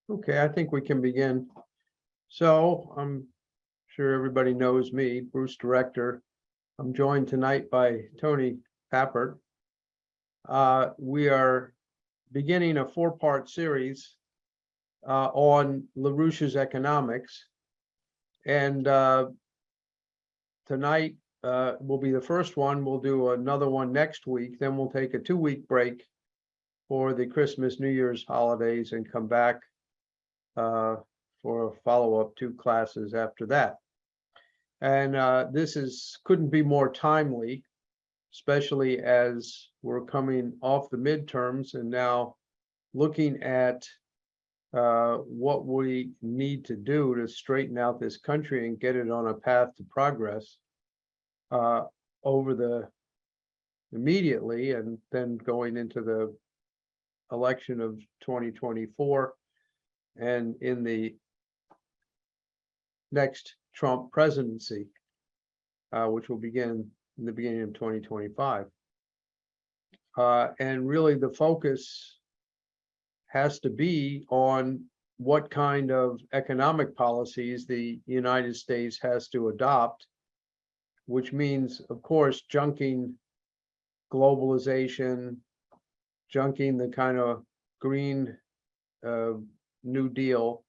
Okay, I think we can begin. So I'm sure everybody knows me, Bruce Director. I'm joined tonight by Tony Pappert. We are beginning a four-part series on LaRouche's economics. And tonight will be the first one. We'll do another one next week. Then we'll take a 2-week break for the Christmas, New Year's holidays and come back for a follow-up 2 classes after that. And this couldn't be more timely, especially as we're coming off the midterms and now looking at what we need to do to straighten out this country and get it on a path to progress immediately, and then going into the election of 2024 and in the next Trump presidency, which will begin in the beginning of 2025. And really the focus has to be on what kind of economic policies the United States has to adopt, which means, of course, junking globalization, junking the kind of Green New Deal,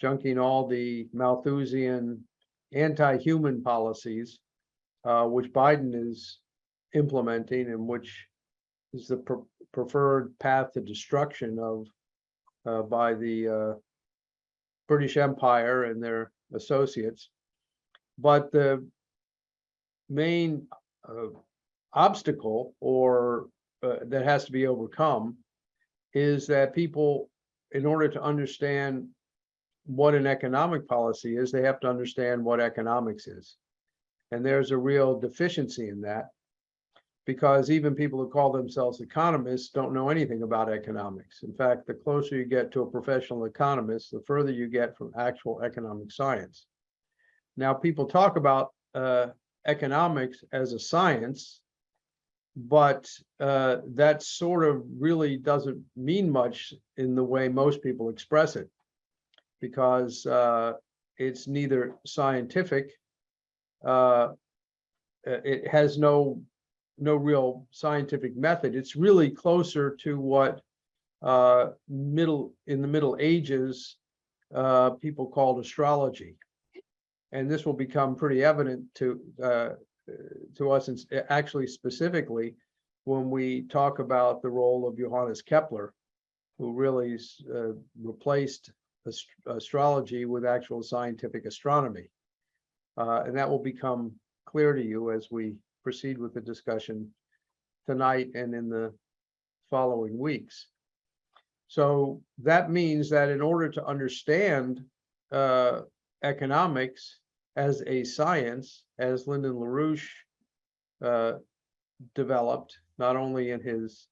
junking all the Malthusian anti-human policies, which Biden is implementing and which is the preferred path to destruction of by the British Empire and their associates. But the main obstacle that has to be overcome is that people, in order to understand what an economic policy is, they have to understand what economics is. And there's a real deficiency in that, because even people who call themselves economists don't know anything about economics. In fact, the closer you get to a professional economist, the further you get from actual economic science. Now, people talk about economics as a science, but that sort of really doesn't mean much in the way most people express it, because it's neither scientific, it has no real scientific method. It's really closer to what in the Middle Ages people called astrology, and this will become pretty evident to us, and actually specifically when we talk about the role of Johannes Kepler, who really replaced astrology with actual scientific astronomy. And that will become clear to you as we proceed with the discussion tonight and in the following weeks. So that means that in order to understand economics as a science, as Lyndon LaRouche developed, not only in his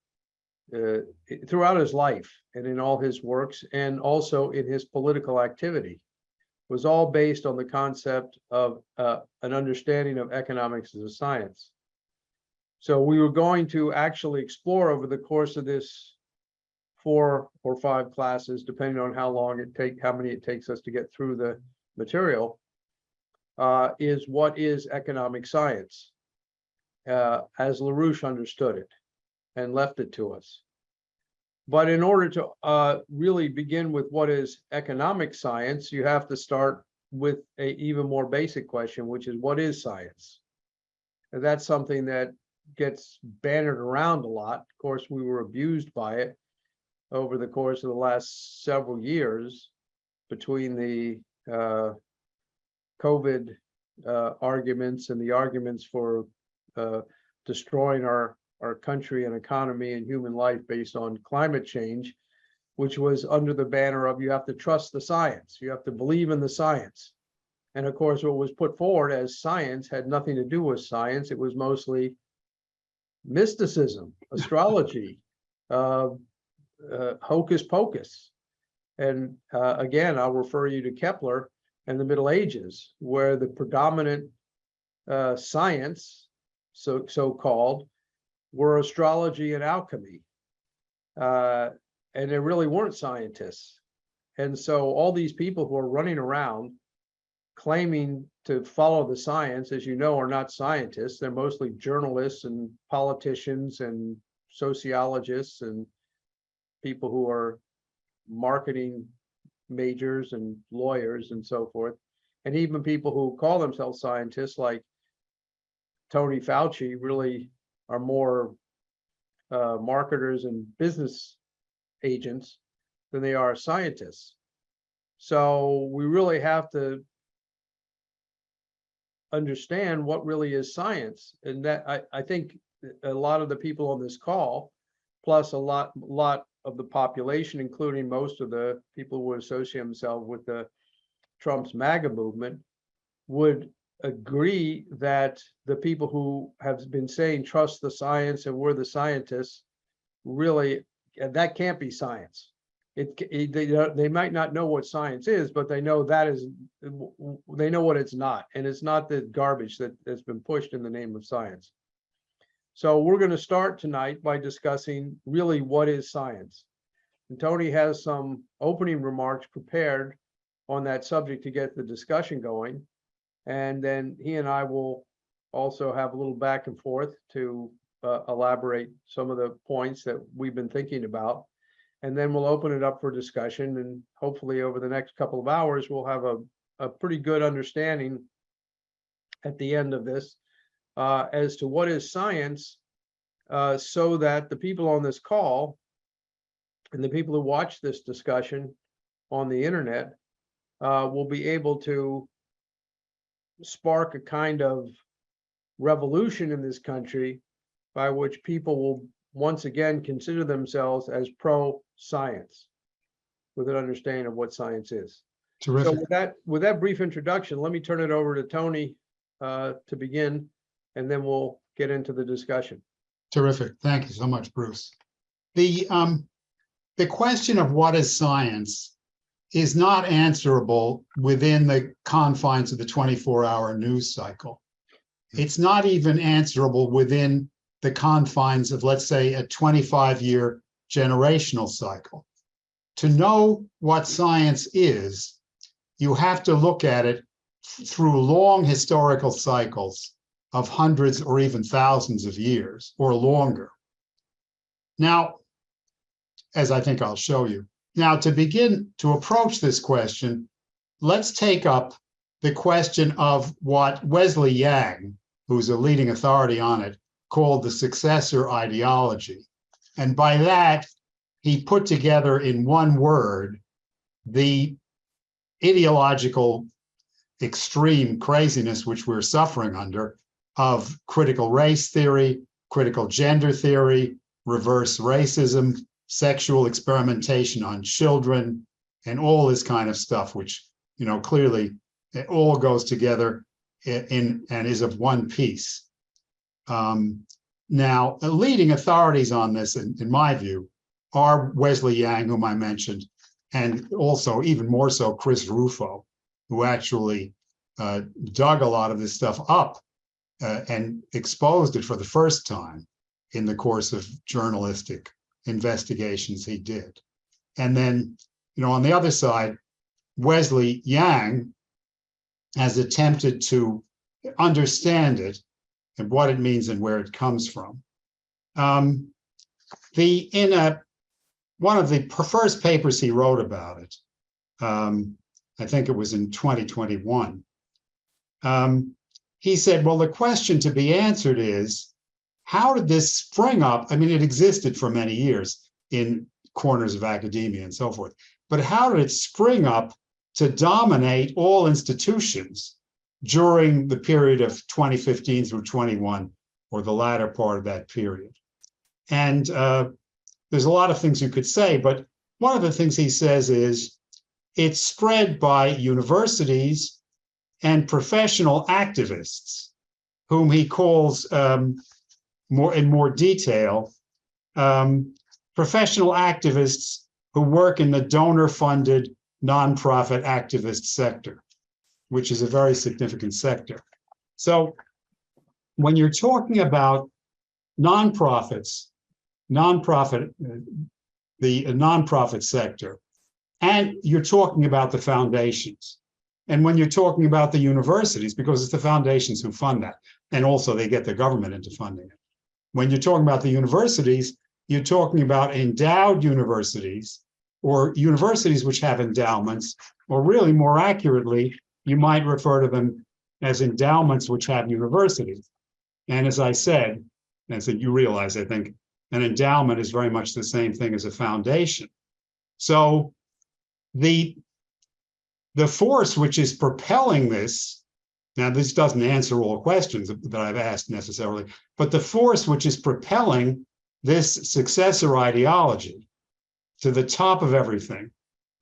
throughout his life and in all his works, and also in his political activity, was all based on the concept of an understanding of economics as a science. So we were going to actually explore over the course of this 4 or 5 classes, depending on how many it takes us to get through the material, is what is economic science, as LaRouche understood it and left it to us. But in order to really begin with what is economic science, you have to start with an even more basic question, which is, what is science? And that's something that gets bannered around a lot. Of course, we were abused by it over the course of the last several years between the COVID arguments and the arguments for destroying our country and economy and human life based on climate change, which was under the banner of you have to trust the science, you have to believe in the science. And of course, what was put forward as science had nothing to do with science. It was mostly mysticism, astrology, hocus pocus. And again, I'll refer you to Kepler and the Middle Ages, where the predominant science, so-called, were astrology and alchemy. And they really weren't scientists. And so all these people who are running around claiming to follow the science, as you know, are not scientists. They're mostly journalists and politicians and sociologists and people who are marketing majors and lawyers and so forth. And even people who call themselves scientists, like Tony Fauci, really are more marketers and business agents than they are scientists. So we really have to understand what really is science. And that I think a lot of the people on this call, plus a lot of the population, including most of the people who associate themselves with the Trump's MAGA movement, would agree that the people who have been saying trust the science and we're the scientists, really, that can't be science. They might not know what science is, but they know they know what it's not, and it's not the garbage that's been pushed in the name of science. So we're going to start tonight by discussing really what is science. And Tony has some opening remarks prepared on that subject to get the discussion going. And then he and I will also have a little back and forth to elaborate some of the points that we've been thinking about. And then we'll open it up for discussion. And hopefully over the next couple of hours, we'll have a pretty good understanding at the end of this as to what is science, so that the people on this call and the people who watch this discussion on the internet will be able to spark a kind of revolution in this country by which people will once again consider themselves as pro-science with an understanding of what science is. Terrific. So with that brief introduction, let me turn it over to Tony to begin, and then we'll get into the discussion. Terrific. Thank you so much, Bruce. The question of what is science is not answerable within the confines of the 24-hour news cycle. It's not even answerable within the confines of, let's say, a 25-year generational cycle. To know what science is, you have to look at it through long historical cycles of hundreds or even thousands of years or longer. Now, as I think I'll show you. Now, to begin to approach this question, let's take up the question of what Wesley Yang, who's a leading authority on it, called the successor ideology. And by that, he put together in one word the ideological extreme craziness which we're suffering under of critical race theory, critical gender theory, reverse racism, sexual experimentation on children, and all this kind of stuff, which, clearly it all goes together and is of one piece. Now, leading authorities on this, in my view, are Wesley Yang, whom I mentioned, and also even more so Chris Rufo, who actually dug a lot of this stuff up and exposed it for the first time in the course of journalistic investigations he did. And then, on the other side, Wesley Yang has attempted to understand it and what it means and where it comes from. One of the first papers he wrote about it, I think it was in 2021, he said, well, the question to be answered is, how did this spring up? I mean, it existed for many years in corners of academia and so forth, but how did it spring up to dominate all institutions during the period of 2015 through 21, or the latter part of that period? And there's a lot of things you could say, but one of the things he says is it's spread by universities and professional activists, whom he calls in more detail, professional activists who work in the donor-funded nonprofit activist sector, which is a very significant sector. So when you're talking about nonprofits, the nonprofit sector, And you're talking about the foundations. And when you're talking about the universities, because it's the foundations who fund that, and also they get the government into funding it. When you're talking about the universities, you're talking about endowed universities or universities which have endowments, or really more accurately, you might refer to them as endowments which have universities. And as I said, you realize, I think, an endowment is very much the same thing as a foundation. So the force which is propelling this, now this doesn't answer all questions that I've asked necessarily, but the force which is propelling this successor ideology to the top of everything,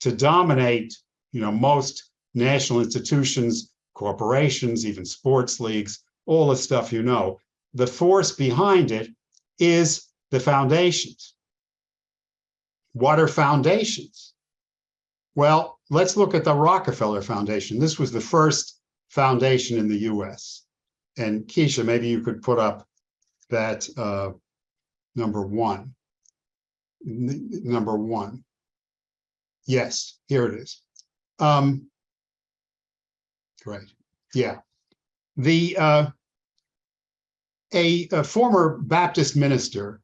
to dominate, most national institutions, corporations, even sports leagues, all the stuff the force behind it is the foundations. What are foundations? Well, let's look at the Rockefeller Foundation. This was the first foundation in the US. And Keisha, maybe you could put up that number one. Number one. Yes, here it is. Great. Yeah. A former Baptist minister,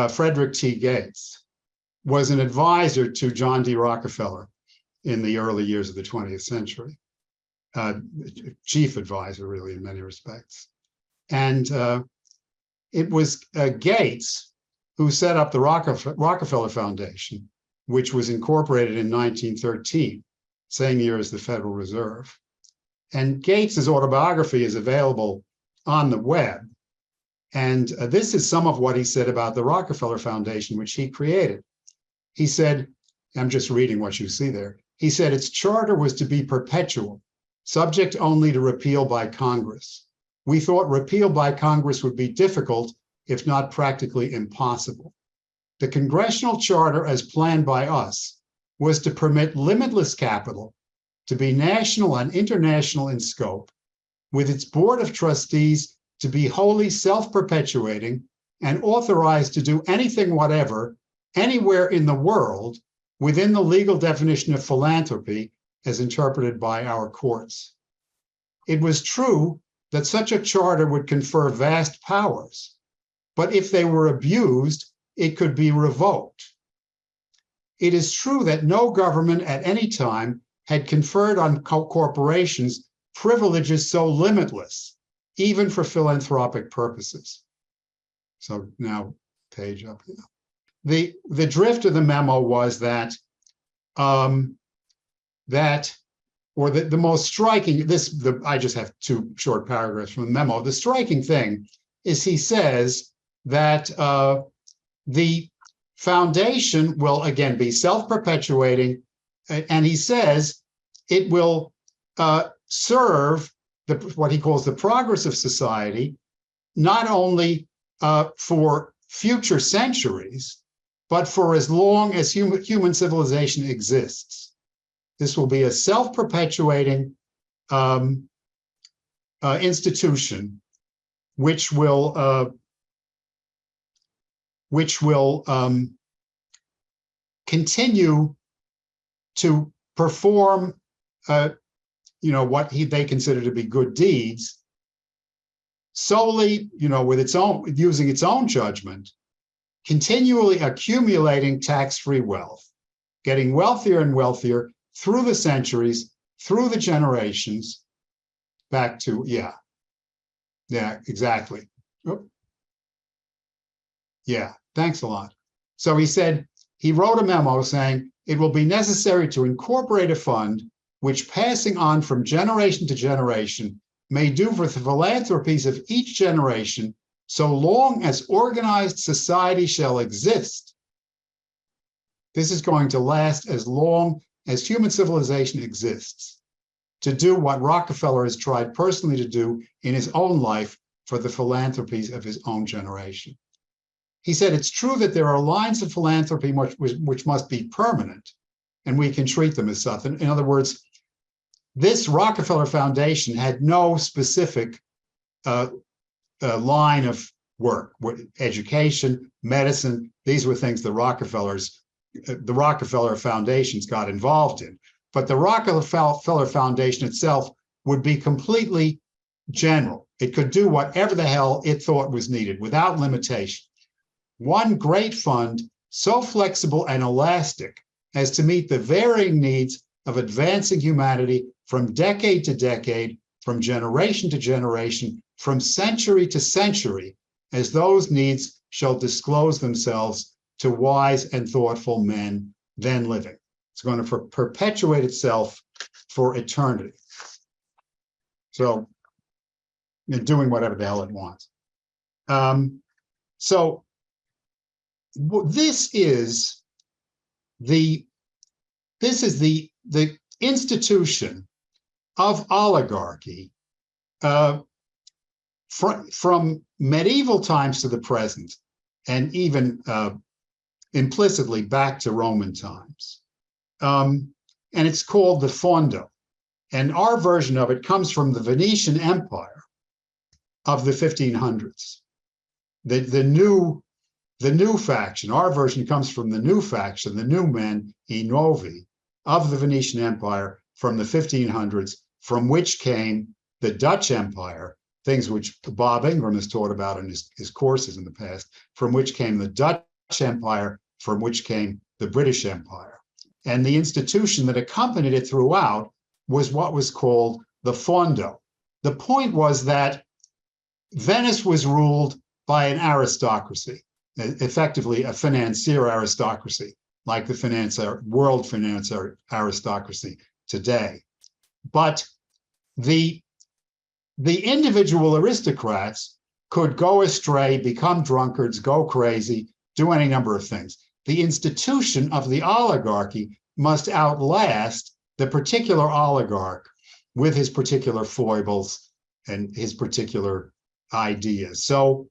Frederick T. Gates, was an advisor to John D. Rockefeller in the early years of the 20th century, chief advisor, really, in many respects. And it was Gates who set up the Rockefeller Foundation, which was incorporated in 1913, same year as the Federal Reserve. And Gates's autobiography is available on the web. And this is some of what he said about the Rockefeller Foundation, which he created. He said, I'm just reading what you see there. He said its charter was to be perpetual, subject only to repeal by Congress. We thought repeal by Congress would be difficult, if not practically impossible. The congressional charter, as planned by us, was to permit limitless capital to be national and international in scope, with its board of trustees to be wholly self-perpetuating and authorized to do anything whatever, anywhere in the world, within the legal definition of philanthropy as interpreted by our courts. It was true that such a charter would confer vast powers, but if they were abused, it could be revoked. It is true that no government at any time had conferred on corporations privileges so limitless, even for philanthropic purposes. So now, page up here. The drift of the memo was that, the most striking, I just have two short paragraphs from the memo. The striking thing is he says that the foundation will, again, be self-perpetuating, and he says it will serve what he calls the progress of society, not only for future centuries, but for as long as human civilization exists. This will be a self-perpetuating institution which will continue to perform what they consider to be good deeds solely, with using its own judgment, continually accumulating tax-free wealth, getting wealthier and wealthier through the centuries, through the generations, back to, yeah, exactly. Yeah, thanks a lot. So he said, he wrote a memo saying, it will be necessary to incorporate a fund which, passing on from generation to generation, may do for the philanthropies of each generation so long as organized society shall exist. This is going to last as long as human civilization exists, to do what Rockefeller has tried personally to do in his own life for the philanthropies of his own generation. He said, it's true that there are lines of philanthropy which must be permanent, and we can treat them as such. In other words, this Rockefeller Foundation had no specific line of work. Education, medicine, these were things the Rockefellers the Rockefeller foundations got involved in. But the Rockefeller Foundation itself would be completely general. It could do whatever the hell it thought was needed without limitation. One great fund, so flexible and elastic as to meet the varying needs of advancing humanity from decade to decade, from generation to generation, from century to century, as those needs shall disclose themselves to wise and thoughtful men then living. It's going to perpetuate itself for eternity. So, doing whatever the hell it wants. So this is the institution of oligarchy from medieval times to the present, and even implicitly back to Roman times. And it's called the fondo. And our version of it comes from the Venetian Empire of the 1500s. The new faction, our version comes from the new faction, the new men, I nuovi, of the Venetian Empire from the 1500s, from which came the Dutch Empire, things which Bob Ingram has taught about in his courses in the past, from which came the Dutch Empire, from which came the British Empire. And the institution that accompanied it throughout was what was called the fondo. The point was that Venice was ruled by an aristocracy, effectively a financier aristocracy, like the world financier aristocracy today. But the individual aristocrats could go astray, become drunkards, go crazy, do any number of things. The institution of the oligarchy must outlast the particular oligarch with his particular foibles and his particular ideas. So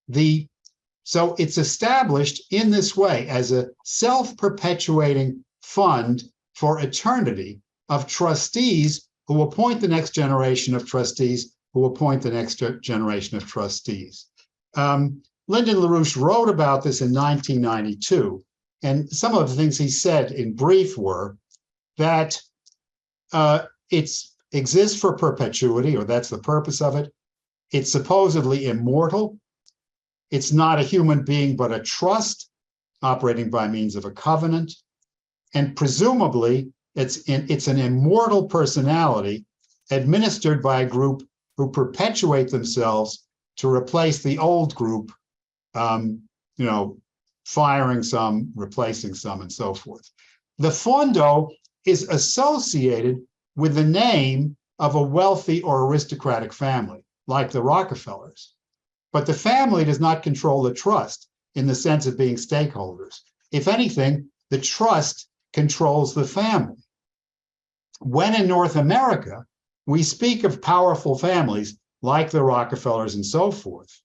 it's established in this way as a self-perpetuating fund for eternity of trustees who appoint the next generation of trustees, who appoint the next generation of trustees. Lyndon LaRouche wrote about this in 1992, and some of the things he said in brief were that it exists for perpetuity, or that's the purpose of it. It's supposedly immortal. It's not a human being, but a trust operating by means of a covenant. And presumably, it's an immortal personality administered by a group who perpetuate themselves to replace the old group, firing some, replacing some, and so forth. The fondo is associated with the name of a wealthy or aristocratic family, like the Rockefellers. But the family does not control the trust in the sense of being stakeholders. If anything, the trust controls the family. When in North America, we speak of powerful families like the Rockefellers and so forth,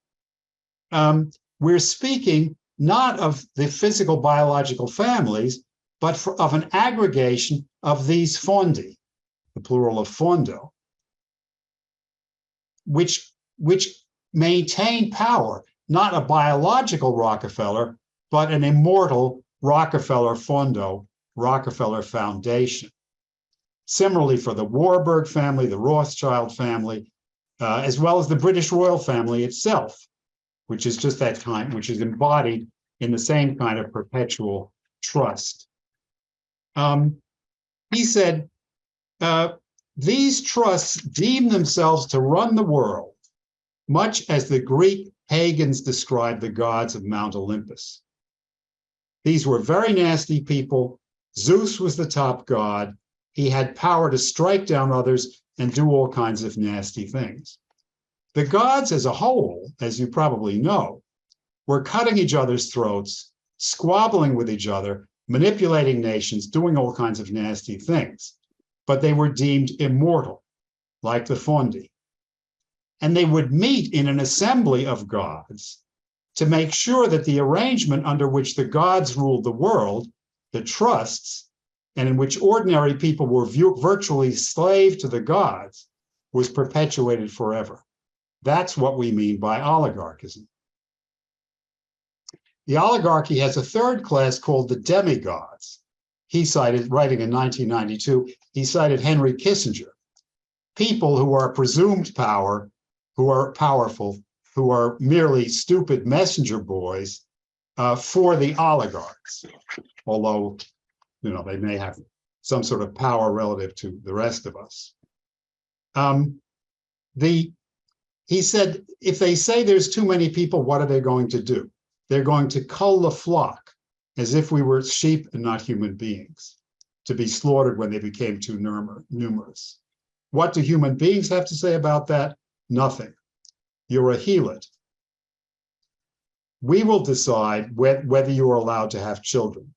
we're speaking not of the physical biological families, but of an aggregation of these fondi, the plural of fondo, which maintain power, not a biological Rockefeller, but an immortal Rockefeller fondo, Rockefeller Foundation. Similarly for the Warburg family, the Rothschild family, as well as the British royal family itself, which is just that kind, which is embodied in the same kind of perpetual trust. He said, these trusts deem themselves to run the world, much as the Greek pagans described the gods of Mount Olympus. These were very nasty people. Zeus was the top god. He had power to strike down others and do all kinds of nasty things. The gods as a whole, as you probably know, were cutting each other's throats, squabbling with each other, manipulating nations, doing all kinds of nasty things. But they were deemed immortal, like the fondi. And they would meet in an assembly of gods to make sure that the arrangement under which the gods ruled the world, the trusts, and in which ordinary people were virtually slave to the gods, was perpetuated forever. That's what we mean by oligarchism. The oligarchy has a third class called the demigods. He cited, writing in 1992, he cited Henry Kissinger, people who are presumed power, who are powerful, who are merely stupid messenger boys for the oligarchs, although, they may have some sort of power relative to the rest of us. He said, if they say there's too many people, what are they going to do? They're going to cull the flock as if we were sheep and not human beings, to be slaughtered when they became too numerous. What do human beings have to say about that? Nothing. You're a helot. We will decide whether you are allowed to have children.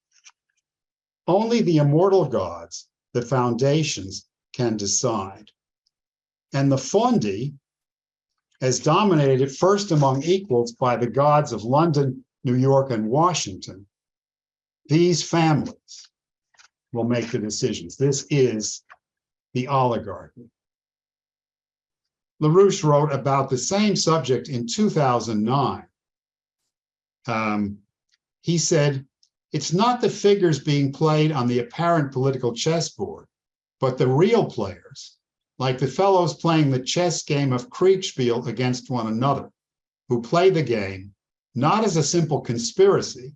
Only the immortal gods, the foundations, can decide. And the fondi, as dominated first among equals by the gods of London, New York, and Washington, these families will make the decisions. This is the oligarchy. LaRouche wrote about the same subject in 2009. He said, it's not the figures being played on the apparent political chessboard, but the real players, like the fellows playing the chess game of Kriegspiel against one another, who play the game not as a simple conspiracy,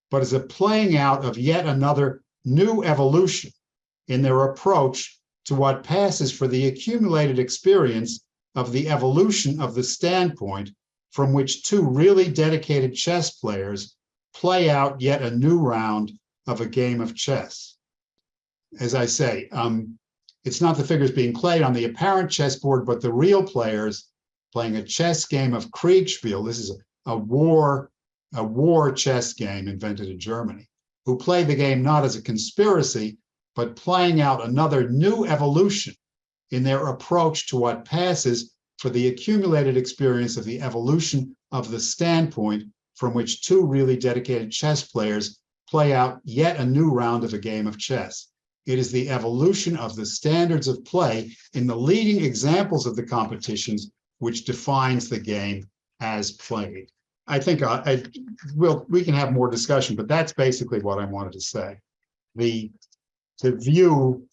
but as a playing out of yet another new evolution in their approach to what passes for the accumulated experience of the evolution of the standpoint from which two really dedicated chess players play out yet a new round of a game of chess. As I say, it's not the figures being played on the apparent chessboard, but the real players playing a chess game of Kriegspiel. This is a war chess game invented in Germany, who play the game not as a conspiracy, but playing out another new evolution in their approach to what passes for the accumulated experience of the evolution of the standpoint from which two really dedicated chess players play out yet a new round of a game of chess. It is the evolution of the standards of play in the leading examples of the competitions which defines the game as played. I think we can have more discussion, but that's basically what I wanted to say. The view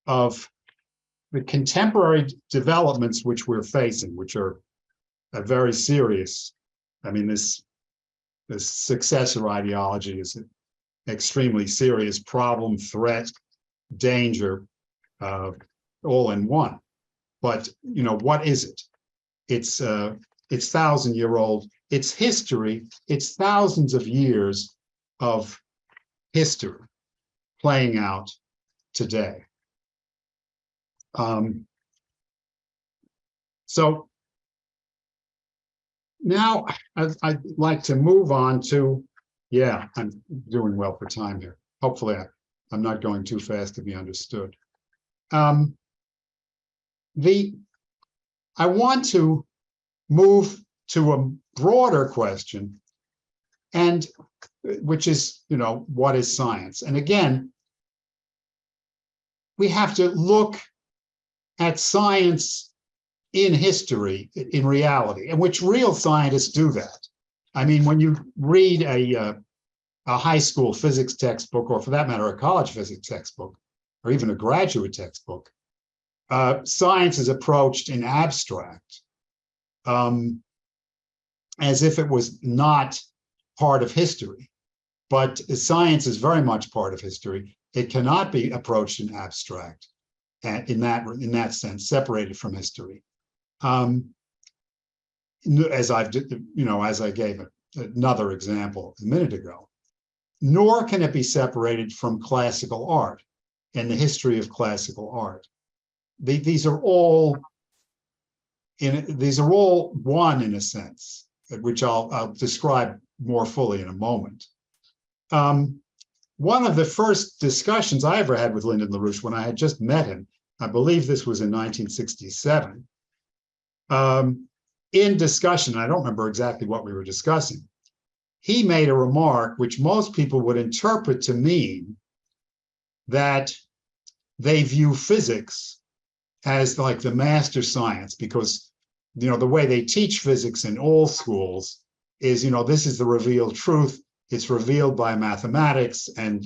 of the contemporary developments which we're facing, which are very serious. I mean, this successor ideology is an extremely serious problem, threat, danger, all in one. But what is it? It's 1,000-year-old. It's history. It's thousands of years of history playing out today. So now I'd like to move on to, I'm doing well for time here. Hopefully I'm not going too fast to be understood. I want to move to a broader question, and which is, what is science? And again, we have to look at science in history, in reality, in which real scientists do that. I mean, when you read a high school physics textbook, or for that matter, a college physics textbook, or even a graduate textbook, science is approached in abstract, as if it was not part of history. But science is very much part of history. It cannot be approached in abstract, in that sense, separated from history. As I gave another example a minute ago, nor can it be separated from classical art and the history of classical art. These are all one in a sense, which I'll describe more fully in a moment. One of the first discussions I ever had with Lyndon LaRouche when I had just met him, I believe this was in 1967, in discussion, I don't remember exactly what we were discussing, he made a remark which most people would interpret to mean that they view physics as like the master science, because the way they teach physics in all schools is, this is the revealed truth, it's revealed by mathematics, and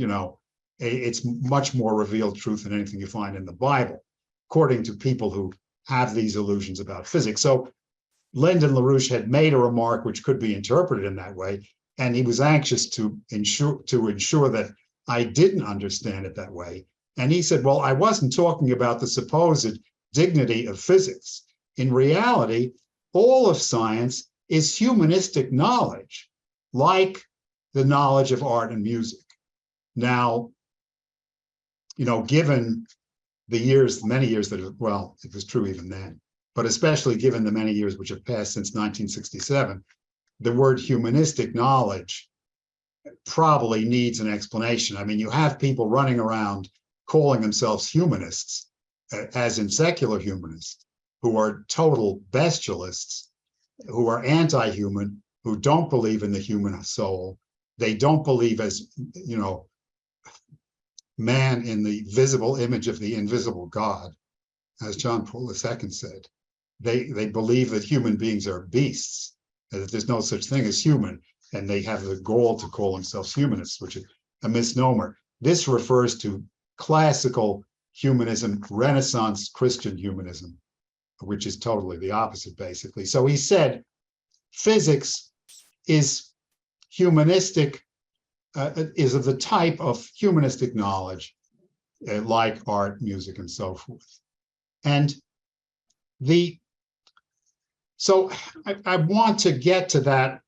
it's much more revealed truth than anything you find in the Bible, according to people who have these illusions about physics. So Lyndon LaRouche had made a remark which could be interpreted in that way, and he was anxious to ensure that I didn't understand it that way. And he said, well, I wasn't talking about the supposed dignity of physics. In reality, all of science is humanistic knowledge, like the knowledge of art and music. Now, given the many years that, well, it was true even then, but especially given the many years which have passed since 1967, the word humanistic knowledge probably needs an explanation. I mean, you have people running around calling themselves humanists, as in secular humanists, who are total bestialists, who are anti-human, who don't believe in the human soul. They don't believe as, man in the visible image of the invisible God, as John Paul II said. They believe that human beings are beasts, and that there's no such thing as human, and they have the gall to call themselves humanists, which is a misnomer. This refers to classical humanism, Renaissance Christian humanism, which is totally the opposite, basically. So he said, physics is humanistic, is of the type of humanistic knowledge, like art, music, and so forth. And so I want to get to that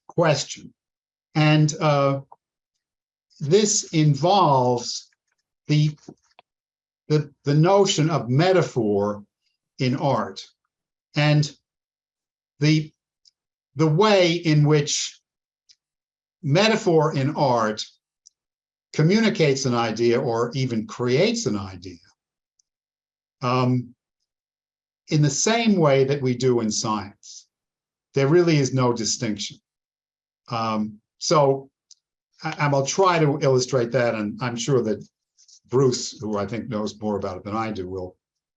question. And this involves the notion of metaphor in art, and the way in which metaphor in art communicates an idea or even creates an idea in the same way that we do in science. There really is no distinction. So I will try to illustrate that, and I'm sure that Bruce, who I think knows more about it than I do,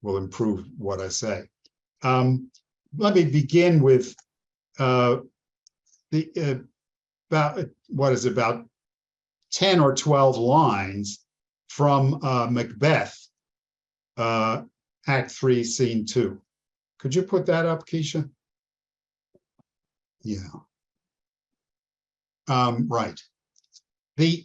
will improve what I say. Let me begin with about 10 or 12 lines from Macbeth, Act 3, Scene 2. Could you put that up, Keisha? Yeah. Right. Okay.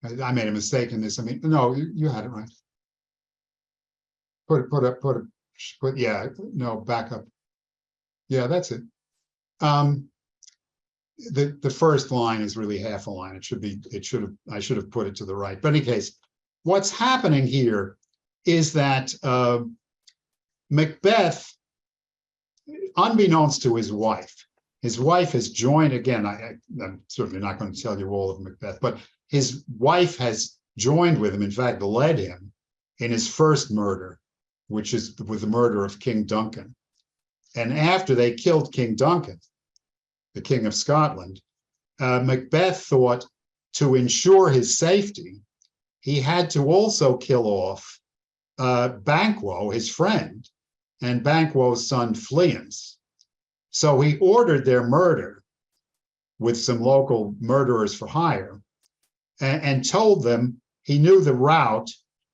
I made a mistake in this. I mean, no, you had it right. Yeah, no, back up. Yeah, that's it. The first line is really half a line. I should have put it to the right. But in any case, what's happening here is that Macbeth, unbeknownst to his wife has joined, again, I'm certainly not going to tell you all of Macbeth, but his wife has joined with him, in fact, led him in his first murder, which is with the murder of King Duncan. And after they killed King Duncan, the King of Scotland, Macbeth thought to ensure his safety, he had to also kill off Banquo, his friend, and Banquo's son Fleance. So he ordered their murder with some local murderers for hire, and told them he knew the route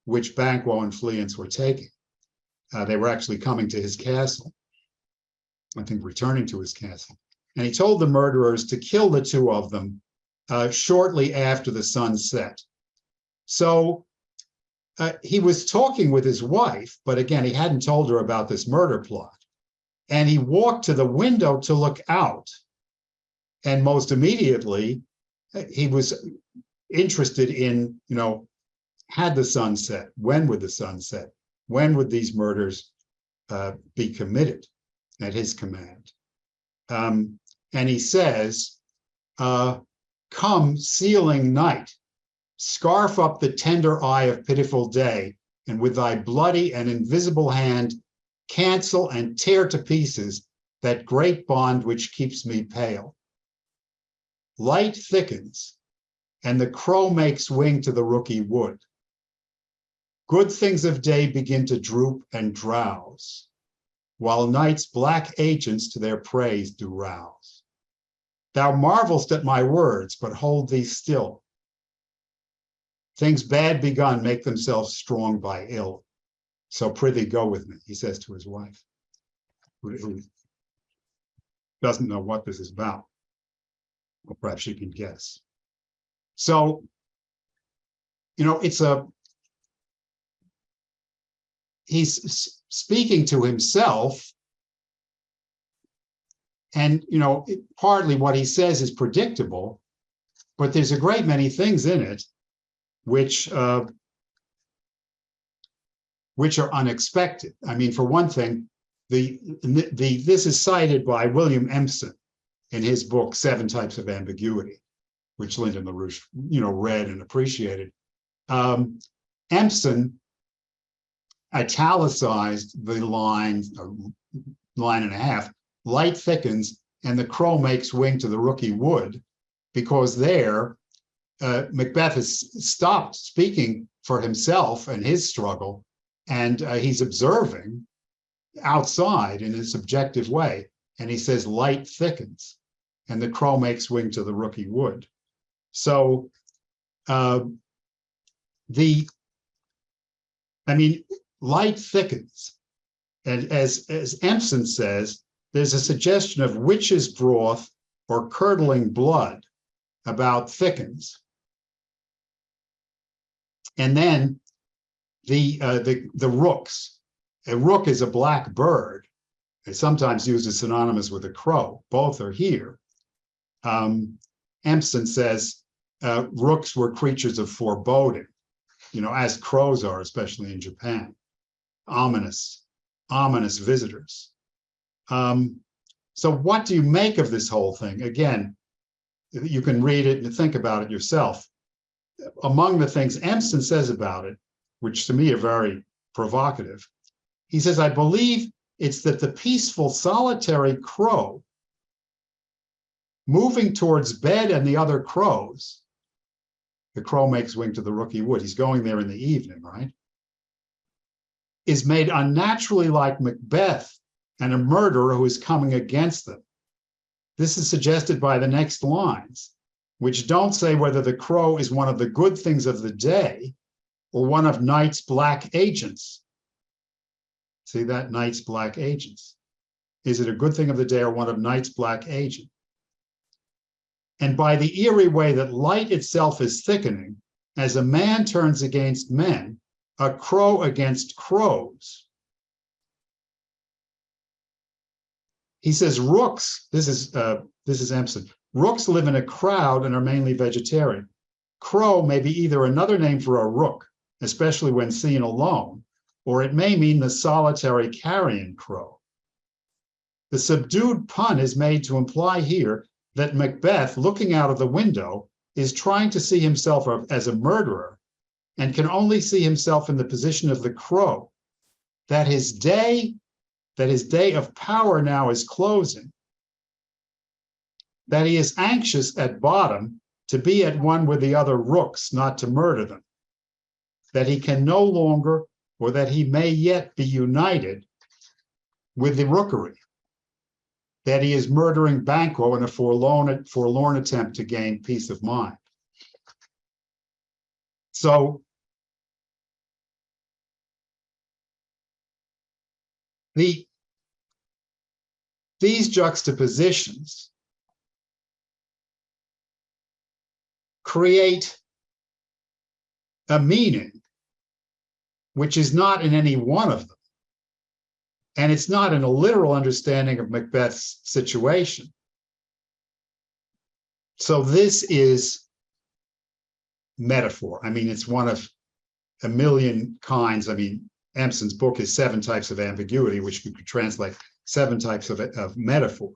which Banquo and Fleance were taking. They were actually coming to his castle, I think returning to his castle. And he told the murderers to kill the two of them shortly after the sun set. So he was talking with his wife, but again, he hadn't told her about this murder plot. And he walked to the window to look out. And most immediately, he was interested in, had the sun set? When would the sun set? When would these murders be committed at his command? And he says, come, sealing night, scarf up the tender eye of pitiful day, and with thy bloody and invisible hand, cancel and tear to pieces that great bond which keeps me pale. Light thickens, and the crow makes wing to the rooky wood. Good things of day begin to droop and drowse, while night's black agents to their praise do rouse. Thou marvelst at my words, but hold thee still. Things bad begun make themselves strong by ill. So prithee go with me, he says to his wife, who doesn't know what this is about. Or perhaps she can guess. So, he's speaking to himself, and partly what he says is predictable, but there's a great many things in it which are unexpected. I mean, for one thing, this is cited by William Empson in his book Seven Types of Ambiguity, which Lyndon LaRouche read and appreciated. Empson italicized the line and a half, light thickens and the crow makes wing to the rooky wood, because there Macbeth has stopped speaking for himself and his struggle, and he's observing outside in a subjective way, and he says light thickens and the crow makes wing to the rooky wood. So light thickens, and as Empson says, there's a suggestion of witch's broth or curdling blood about thickens. And then the rooks. A rook is a black bird. It's sometimes used as synonymous with a crow. Both are here. Empson says rooks were creatures of foreboding, as crows are, especially in Japan. Ominous visitors. So what do you make of this whole thing? Again, you can read it and think about it yourself. Among the things Empson says about it, which to me are very provocative, he says, I believe it's that the peaceful, solitary crow moving towards bed and the other crows, the crow makes wing to the rooky wood, he's going there in the evening, right, is made unnaturally like Macbeth and a murderer who is coming against them. This is suggested by the next lines, which don't say whether the crow is one of the good things of the day or one of night's black agents. See that? Night's black agents. Is it a good thing of the day or one of night's black agent? And by the eerie way that light itself is thickening, as a man turns against men, a crow against crows. He says rooks, this is Empson, rooks live in a crowd and are mainly vegetarian. Crow may be either another name for a rook, especially when seen alone, or it may mean the solitary carrion crow. The subdued pun is made to imply here that Macbeth, looking out of the window, is trying to see himself as a murderer and can only see himself in the position of the crow, that his day of power now is closing, that he is anxious at bottom to be at one with the other rooks, not to murder them, that he can no longer, or that he may yet be united with the rookery, that he is murdering Banquo in a forlorn attempt to gain peace of mind. So these juxtapositions create a meaning which is not in any one of them. And it's not in a literal understanding of Macbeth's situation. So this is metaphor. I mean, it's one of a million kinds. I mean, Empson's book is Seven Types of Ambiguity, which you could translate seven types of metaphor.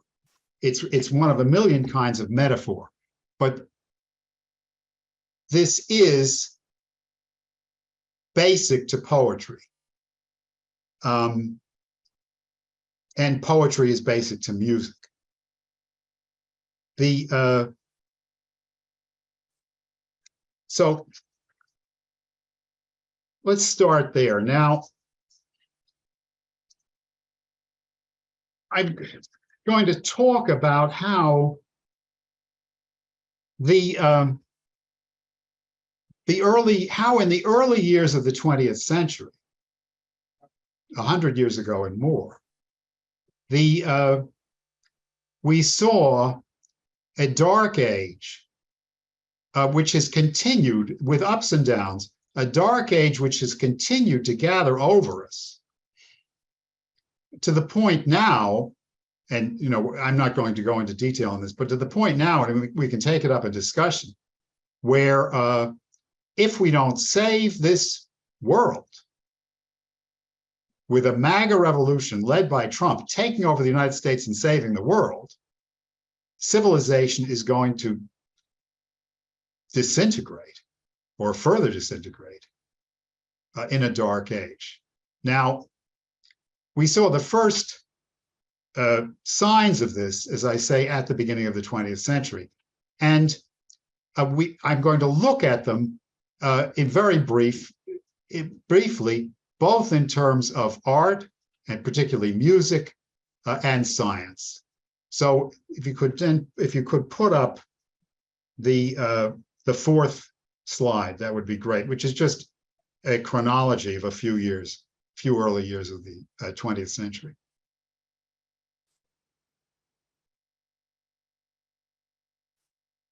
It's one of a million kinds of metaphor. But this is basic to poetry. And poetry is basic to music. So let's start there. Now, I'm going to talk about how in the early years of the 20th century, 100 years ago and more, we saw a dark age, which has continued with ups and downs, a dark age which has continued to gather over us to the point now, and I'm not going to go into detail on this, but to the point now, and we can take it up in discussion, where if we don't save this world with a MAGA revolution led by Trump taking over the United States and saving the world, civilization is going to disintegrate or further disintegrate in a dark age. Now, we saw the first signs of this, as I say, at the beginning of the 20th century. And I'm going to look at them briefly, both in terms of art and particularly music and science. So if you could put up the fourth slide, that would be great, which is just a chronology of a few early years of the 20th century.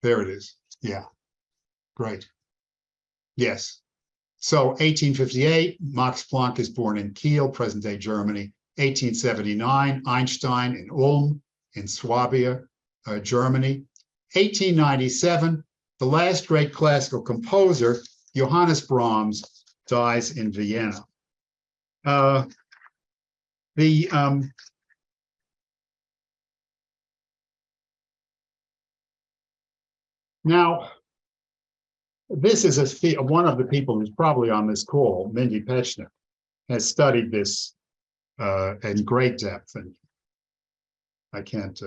There it is. Yeah, great. Yes. So 1858, Max Planck is born in Kiel, present-day Germany. 1879, Einstein in Ulm in Swabia, Germany. 1897, the last great classical composer, Johannes Brahms, dies in Vienna. Now, this is one of the people who's probably on this call, Mindy Pechner, has studied this in great depth, and I can't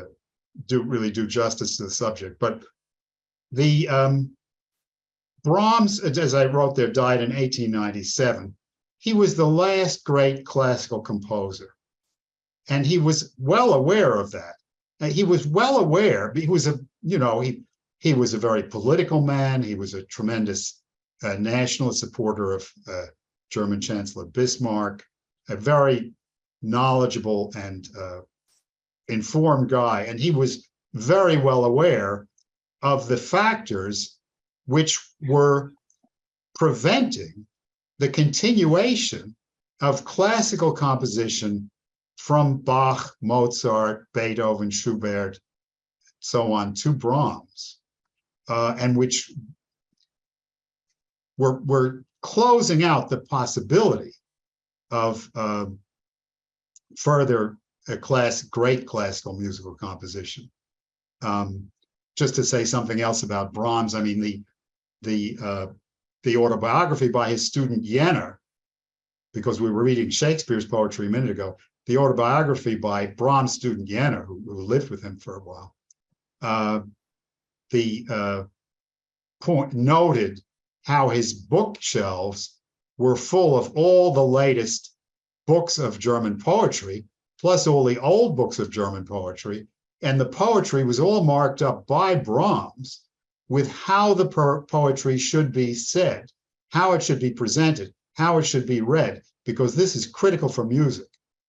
really do justice to the subject. But the Brahms, as I wrote there, died in 1897. He was the last great classical composer, and he was well aware of that. He was well aware. He was he was a very political man. He was a tremendous nationalist supporter of German Chancellor Bismarck, a very knowledgeable and informed guy. And he was very well aware of the factors which were preventing the continuation of classical composition from Bach, Mozart, Beethoven, Schubert, so on, to Brahms. And which were closing out the possibility of further great classical musical composition. Just to say something else about Brahms, I mean the autobiography by his student Jenner, because we were reading Shakespeare's poetry a minute ago, the autobiography by Brahms' student Jenner, who lived with him for a while, noted how his bookshelves were full of all the latest books of German poetry, plus all the old books of German poetry, and the poetry was all marked up by Brahms with how the poetry should be said, how it should be presented, how it should be read, because this is critical for music.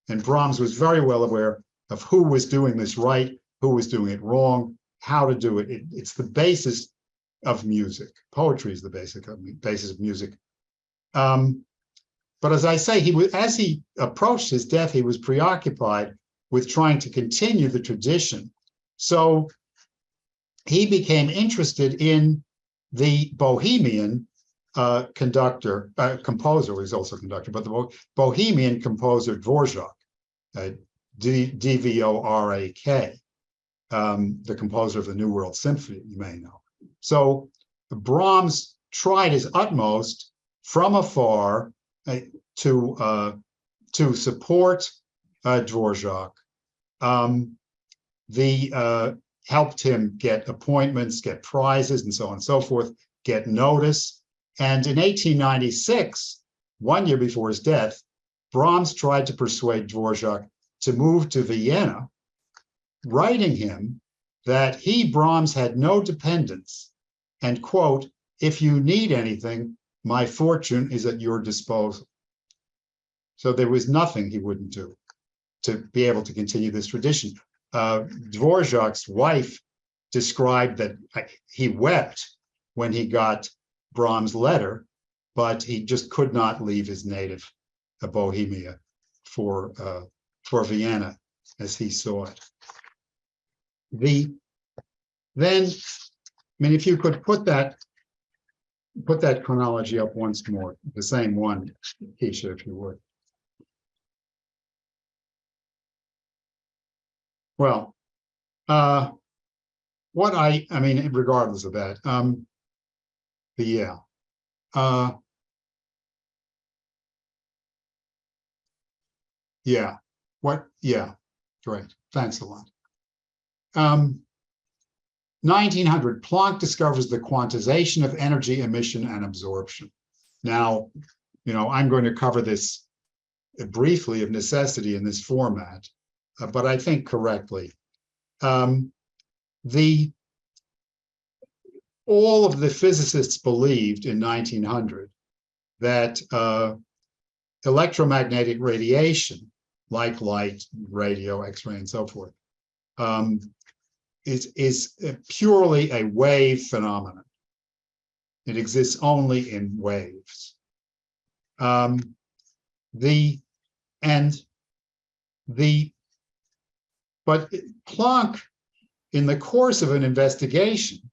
And Brahms was very well aware of who was doing this right, who was doing it wrong, how to do it. It's the basis of music. Poetry is the basis of music. But as I say, as he approached his death, he was preoccupied with trying to continue the tradition. So he became interested in the Bohemian composer, he's also a conductor, but the Bohemian composer Dvorak, D-V-O-R-A-K, the composer of the New World Symphony, you may know. So Brahms tried his utmost from afar to support Dvorak. Helped him get appointments, get prizes, and so on and so forth. get notice. And in 1896, 1 year before his death, Brahms tried to persuade Dvorak to move to Vienna, writing him that he, Brahms, had no dependents, and, quote, "If you need anything, my fortune is at your disposal." So there was nothing he wouldn't do to be able to continue this tradition. Dvorak's wife described that he wept when he got Brahms' letter, but he just could not leave his native Bohemia for Vienna as he saw it. Then, I mean, if you could put that chronology up once more, the same one, Keisha, if you would. Well, what I mean, regardless of that, yeah. Yeah, yeah, great, thanks a lot. 1900, Planck discovers the quantization of energy emission and absorption. Now, I'm going to cover this briefly of necessity in this format, but I think correctly. All of the physicists believed in 1900 that electromagnetic radiation, like light, radio, X-ray, and so forth, is purely a wave phenomenon. It exists only in waves. But Planck, in the course of an investigation,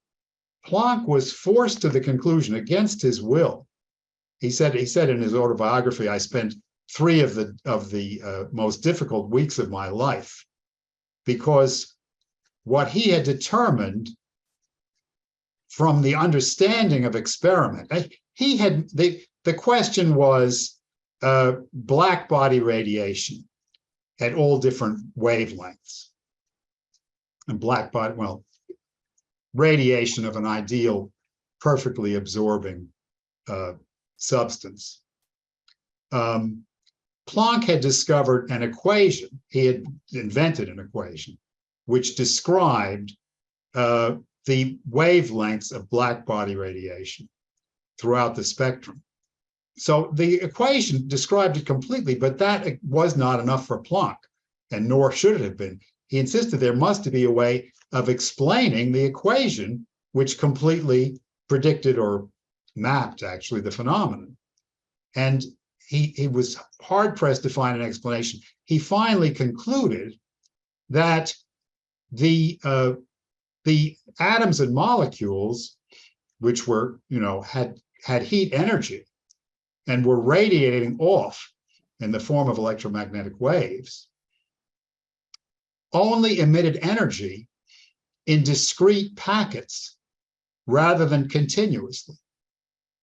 Planck was forced to the conclusion, against his will. He said in his autobiography, "I spent 3 of the most difficult weeks of my life," because what he had determined from the understanding of experiment, the question was black body radiation at all different wavelengths, and black body, well, radiation of an ideal, perfectly absorbing substance. Planck had discovered an equation. He had invented an equation which described the wavelengths of black body radiation throughout the spectrum. So the equation described it completely, but that was not enough for Planck, and nor should it have been. He insisted there must be a way of explaining the equation which completely predicted or mapped, actually, the phenomenon. And he was hard-pressed to find an explanation. He finally concluded that the atoms and molecules, which were, had heat energy and were radiating off in the form of electromagnetic waves, only emitted energy in discrete packets rather than continuously.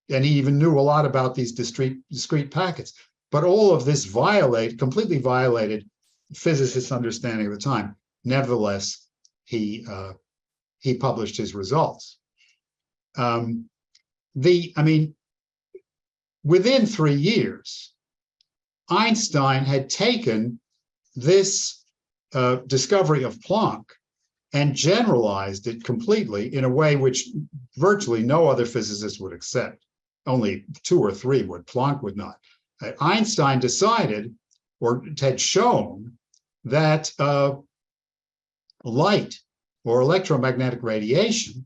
And he even knew a lot about these discrete packets. But all of this completely violated physicists' understanding of the time. Nevertheless, he published his results. Within 3 years, Einstein had taken this discovery of Planck and generalized it completely in a way which virtually no other physicist would accept. Only 2 or 3 would. Planck would not. Einstein decided, or had shown, that light or electromagnetic radiation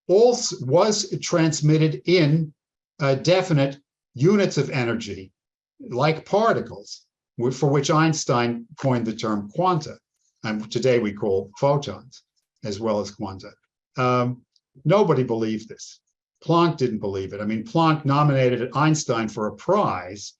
also was transmitted in definite units of energy, like particles, for which Einstein coined the term quanta, and today we call photons as well as quanta. Nobody believed this. Planck didn't believe it. Planck nominated Einstein for a prize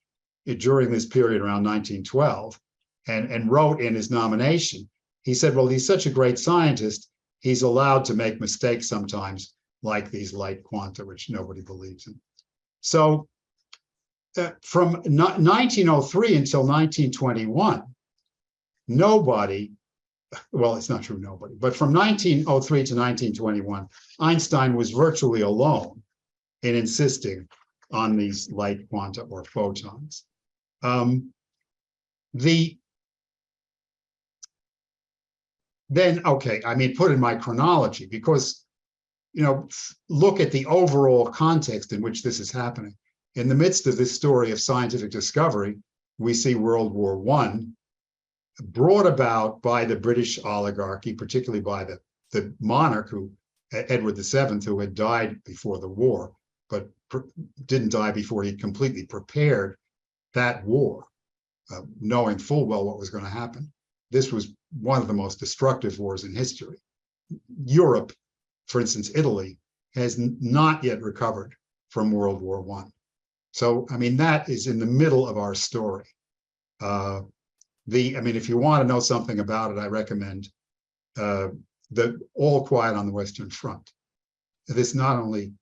during this period around 1912, and wrote in his nomination, he said, well, he's such a great scientist, he's allowed to make mistakes sometimes, like these light quanta, which nobody believes in. So from 1903 until 1921, nobody well, it's not true, nobody, but from 1903 to 1921, Einstein was virtually alone in insisting on these light quanta or photons. Okay, I mean, put in my chronology, because, look at the overall context in which this is happening. In the midst of this story of scientific discovery, we see World War I brought about by the British oligarchy, particularly by the monarch, Edward VII, who had died before the war, but didn't die before he completely prepared that war, knowing full well what was going to happen. This was one of the most destructive wars in history. Europe, for instance, Italy, has not yet recovered from World War I. So, I mean, that is in the middle of our story. If you want to know something about it, I recommend the All Quiet on the Western Front. This not only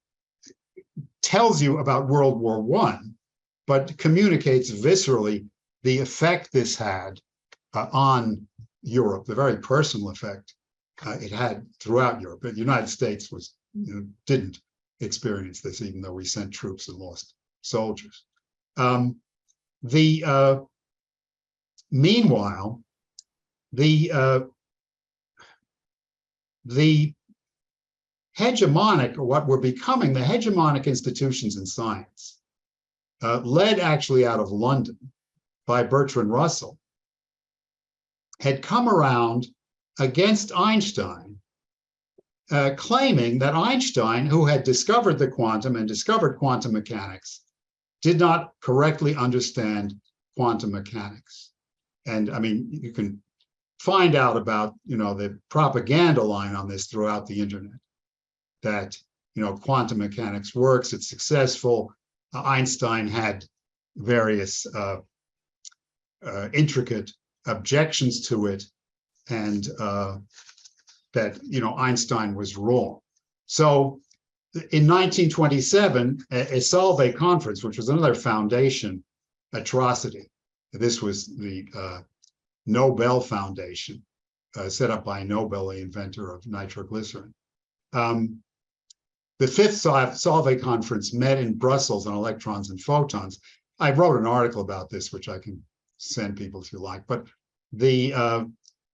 tells you about World War I, but communicates viscerally the effect this had on Europe, the very personal effect it had throughout Europe. But the United States didn't experience this, even though we sent troops and lost soldiers. Meanwhile, the hegemonic, or what were becoming the hegemonic institutions in science, led actually out of London by Bertrand Russell, had come around against Einstein, claiming that Einstein, who had discovered the quantum and discovered quantum mechanics, did not correctly understand quantum mechanics. And I mean, you can find out about, the propaganda line on this throughout the internet, that, quantum mechanics works, it's successful. Einstein had various intricate objections to it, and that, Einstein was wrong. So in 1927, a Solvay conference, which was another foundation atrocity. This was the Nobel Foundation, set up by Nobel, the inventor of nitroglycerin. The fifth Solvay conference met in Brussels on electrons and photons. I wrote an article about this, which I can send people if you like. But the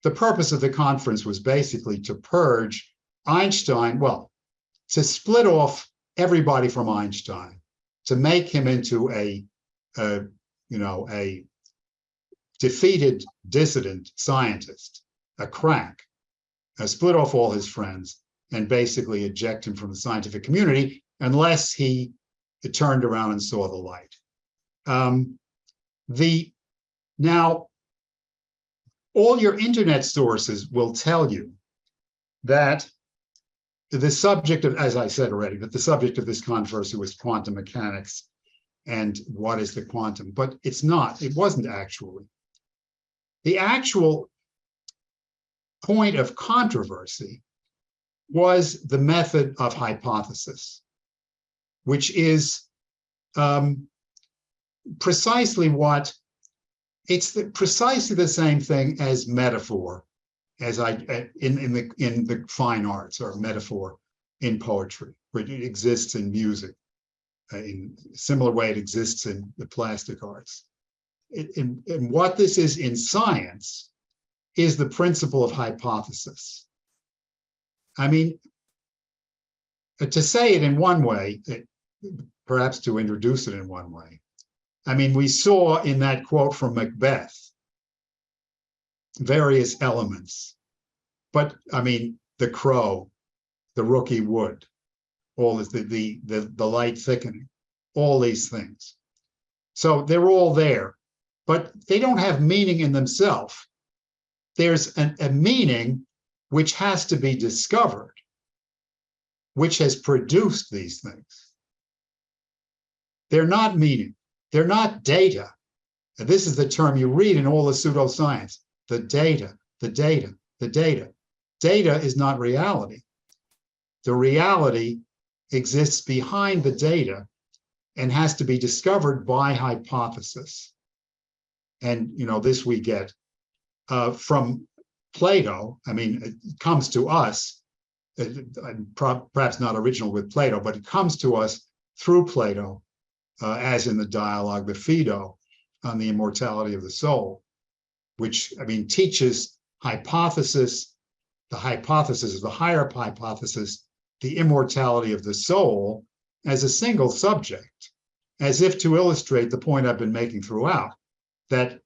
purpose of the conference was basically to purge Einstein, to split off everybody from Einstein, to make him into a defeated dissident scientist, a crank, split off all his friends, and basically eject him from the scientific community unless he turned around and saw the light. Now, all your internet sources will tell you that the subject of, as I said already, that the subject of this controversy was quantum mechanics and what is the quantum, but it's not, it wasn't actually. The actual point of controversy was the method of hypothesis, which is precisely precisely the same thing as metaphor, as in the fine arts, or metaphor in poetry, where it exists in music, in a similar way it exists in the plastic arts. And what this is in science is the principle of hypothesis. I mean, to say it in one way, perhaps to introduce it in one way, I mean, we saw in that quote from Macbeth various elements, but I mean, the crow, the rooky wood, all this, the light thickening, all these things. So they're all there, but they don't have meaning in themselves. There's a meaning which has to be discovered, which has produced these things. They're not meaning. They're not data. And this is the term you read in all the pseudoscience. The data, the data, the data. Data is not reality. The reality exists behind the data and has to be discovered by hypothesis. And, this we get from Plato, I mean, it comes to us, perhaps not original with Plato, but it comes to us through Plato, as in the dialogue, the Phaedo, on the immortality of the soul, which, I mean, teaches hypothesis, the hypothesis of the higher hypothesis, the immortality of the soul as a single subject, as if to illustrate the point I've been making throughout, that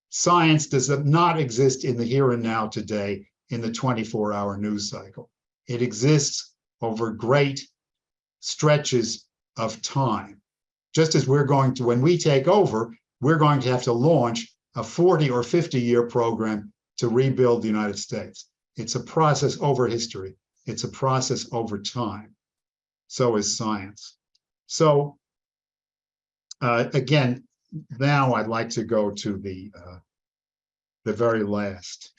science does not exist in the here and now today in the 24-hour news cycle. It exists over great stretches of time. Just as we're going to, when we take over, we're going to have to launch a 40 or 50-year program to rebuild the United States. It's a process over history. It's a process over time. So is science. So again, now I'd like to go to the very last,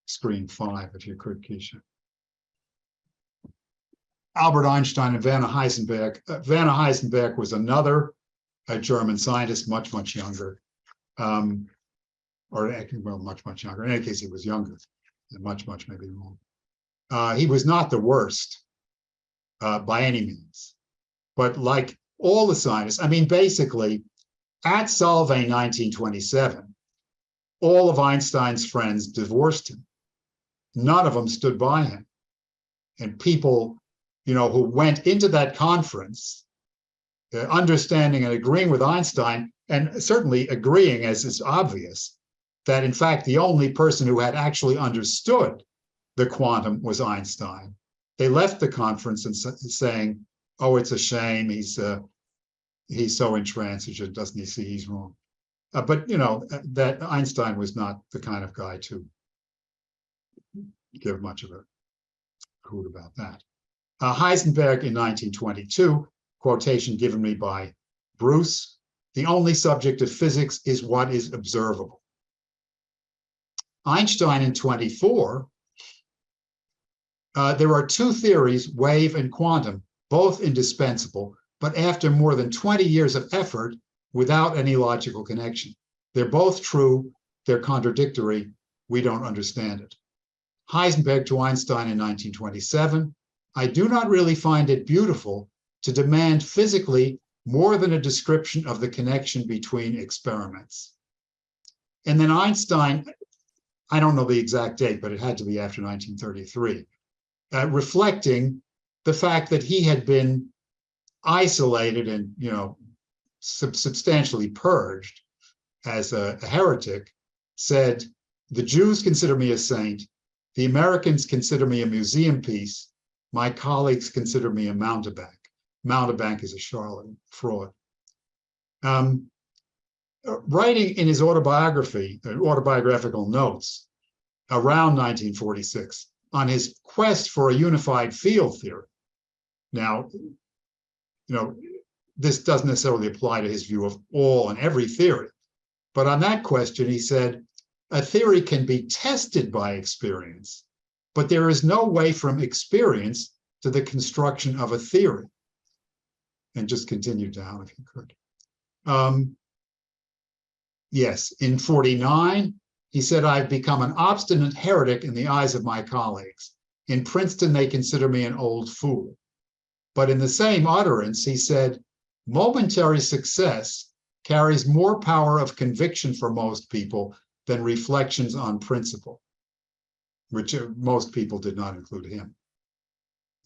screen 5, if you could, Keisha. Albert Einstein and Werner Heisenberg. Werner Heisenberg was another German scientist, much, much younger. Or well, much, much younger. In any case, he was younger. And much, much maybe more. He was not the worst by any means. But like all the scientists, I mean, basically, at Solvay 1927, all of Einstein's friends divorced him. None of them stood by him. And people, you know, who went into that conference, understanding and agreeing with Einstein, and certainly agreeing, as is obvious, that in fact the only person who had actually understood the quantum was Einstein. They left the conference and saying, "Oh, it's a shame. He's so intransigent. Doesn't he see he's wrong?" But you know that Einstein was not the kind of guy to give much of a hoot about that. Heisenberg in 1922, quotation given me by Bruce: "The only subject of physics is what is observable." Einstein in 24, there are two theories, wave and quantum, both indispensable, but after more than 20 years of effort without any logical connection. They're both true, they're contradictory, we don't understand it. Heisenberg to Einstein in 1927, "I do not really find it beautiful to demand physically more than a description of the connection between experiments." And then Einstein, I don't know the exact date, but it had to be after 1933, reflecting the fact that he had been isolated and, you know, substantially purged as a heretic, said, "The Jews consider me a saint, the Americans consider me a museum piece, my colleagues consider me a mountebank." Mountebank is a charlatan, fraud. Writing in his autobiographical notes around 1946 on his quest for a unified field theory. Now, you know, this doesn't necessarily apply to his view of all and every theory, but on that question, he said, "A theory can be tested by experience, but there is no way from experience to the construction of a theory." And just continue down if you could. Yes, in 49, he said, "I've become an obstinate heretic in the eyes of my colleagues. In Princeton, they consider me an old fool." But in the same utterance, he said, "Momentary success carries more power of conviction for most people than reflections on principle," which most people did not include him.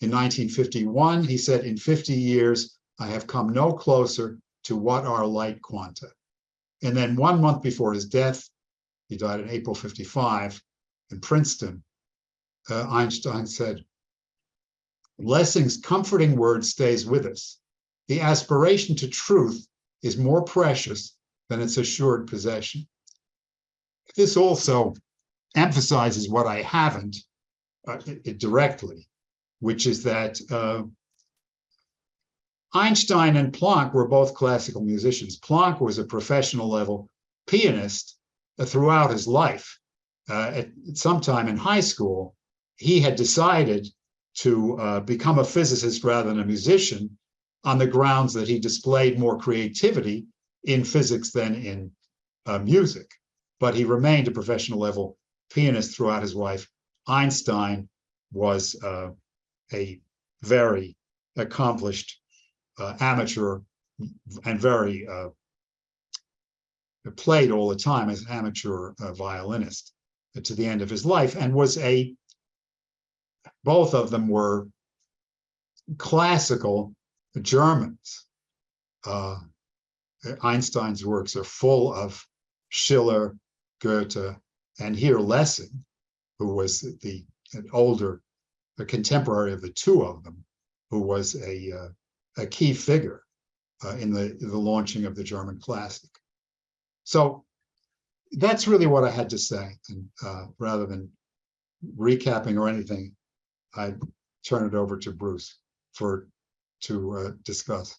In 1951, he said, "In 50 years, I have come no closer to what are light quanta." And then 1 month before his death, he died in April 55 in Princeton, Einstein said, "Lessing's comforting word stays with us. The aspiration to truth is more precious than its assured possession." This also emphasizes what I haven't directly, which is that Einstein and Planck were both classical musicians. Planck was a professional level pianist throughout his life. At some time in high school, he had decided to become a physicist rather than a musician on the grounds that he displayed more creativity in physics than in music. But he remained a professional level pianist throughout his life. Einstein was a very accomplished amateur and very played all the time as an amateur violinist to the end of his life, and was both of them were classical Germans. Einstein's works are full of Schiller, Goethe, and here Lessing, who was a contemporary of the two of them, who was a key figure in the launching of the German classic. So that's really what I had to say. And rather than recapping or anything, I turn it over to Bruce to discuss.